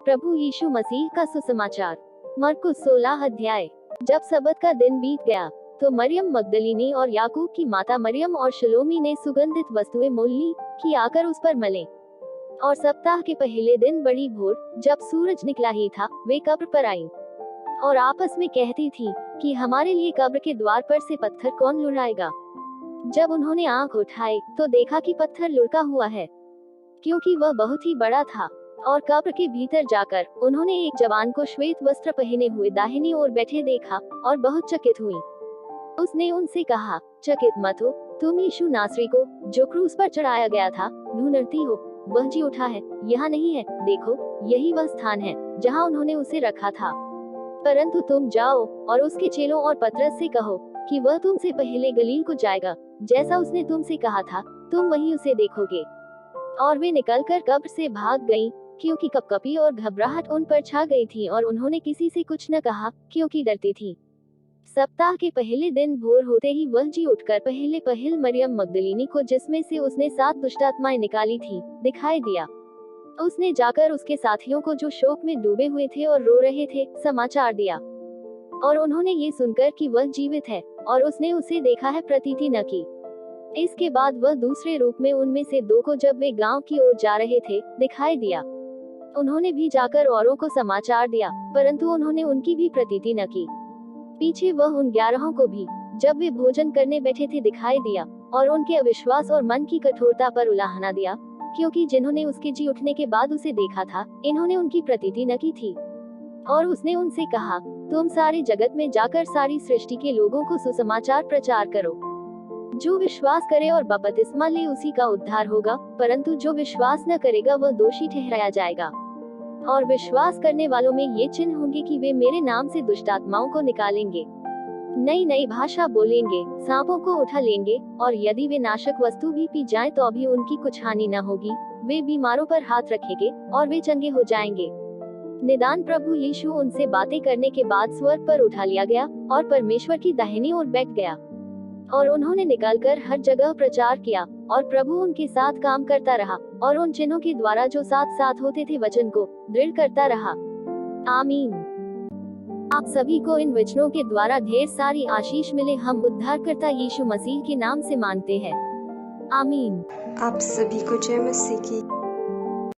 प्रभु यीशु मसीह का सुसमाचार। मरकुस 16 अध्याय। जब सबत का दिन बीत गया तो मरियम मगदलीनी और याकूब की माता मरियम और शलोमी ने सुगंधित वस्तुएं मोल ली कि आकर उस पर मलें। और सप्ताह के पहले दिन बड़ी भोर, जब सूरज निकला ही था, वे कब्र पर आईं और आपस में कहती थी कि हमारे लिए कब्र के द्वार पर से पत्थर कौन लुढ़ाएगा। जब उन्होंने आंख उठाई तो देखा कि पत्थर लुढ़का हुआ है, क्योंकि वह बहुत ही बड़ा था। और कब्र के भीतर जाकर उन्होंने एक जवान को श्वेत वस्त्र पहने हुए दाहिनी ओर बैठे देखा और बहुत चकित हुई। उसने उनसे कहा, चकित मत हो, तुम यीशु नासरी को, जो क्रूस पर चढ़ाया गया था, ढूंढती हो। वह जी उठा है, यहाँ नहीं है। देखो, यही वह स्थान है जहाँ उन्होंने उसे रखा था। परंतु तुम जाओ और उसके चेलों और पतरस से कहो कि वह तुमसे पहले गलील को जाएगा। जैसा उसने तुमसे कहा था, तुम वहीं उसे देखोगे। और वे निकलकर कब्र से भाग गईं, क्योंकि कपकपी और घबराहट उन पर छा गई थी, और उन्होंने किसी से कुछ न कहा, क्योंकि डरती थी। सप्ताह के पहले दिन भोर होते ही वह जी उठकर पहल मरियम मगदलीनी को, जिसमें से उसने 7 दुष्ट आत्माएं निकाली थी, दिखाई दिया। उसने जाकर उसके साथियों को, जो शोक में डूबे हुए थे और रो रहे थे, समाचार दिया। और उन्होंने ये सुनकर कि वह जीवित है और उसने उसे देखा है, प्रतीति न की। इसके बाद वह दूसरे रूप में उनमें से 2 को, जब वे गांव की ओर जा रहे थे, दिखाई दिया। उन्होंने भी जाकर औरों को समाचार दिया, परंतु उन्होंने उनकी भी प्रतीति न की। पीछे वह उन 11 को भी, जब वे भोजन करने बैठे थे, दिखाई दिया और उनके अविश्वास और मन की कठोरता पर उलाहना दिया, क्योंकि जिन्होंने उसके जी उठने के बाद उसे देखा था, इन्होंने उनकी प्रतीति न की थी। और उसने उनसे कहा, तुम सारे जगत में जाकर सारी सृष्टि के लोगों को सुसमाचार प्रचार करो। जो विश्वास करे और बपतिस्मा ले, उसी का उद्धार होगा, परंतु जो विश्वास न करेगा वह दोषी ठहराया जाएगा। और विश्वास करने वालों में ये चिन्ह होंगे कि वे मेरे नाम से दुष्ट आत्माओं को निकालेंगे, नई नई भाषा बोलेंगे, सांपों को उठा लेंगे, और यदि वे नाशक वस्तु भी पी जाएं तो भी उनकी कुछ हानि न होगी। वे बीमारों पर हाथ रखेंगे और वे चंगे हो जाएंगे। निदान प्रभु यीशु उनसे बातें करने के बाद स्वर्ग पर उठा लिया गया और परमेश्वर की दाहिनी ओर बैठ गया। और उन्होंने निकलकर हर जगह प्रचार किया, और प्रभु उनके साथ काम करता रहा, और उन चिन्हों के द्वारा जो साथ साथ होते थे, वचन को दृढ़ करता रहा। आमीन। आप सभी को इन वचनों के द्वारा ढेर सारी आशीष मिले, हम उद्धारकर्ता यीशु मसीह के नाम से मांगते हैं। आमीन। आप सभी को जय मसीह की।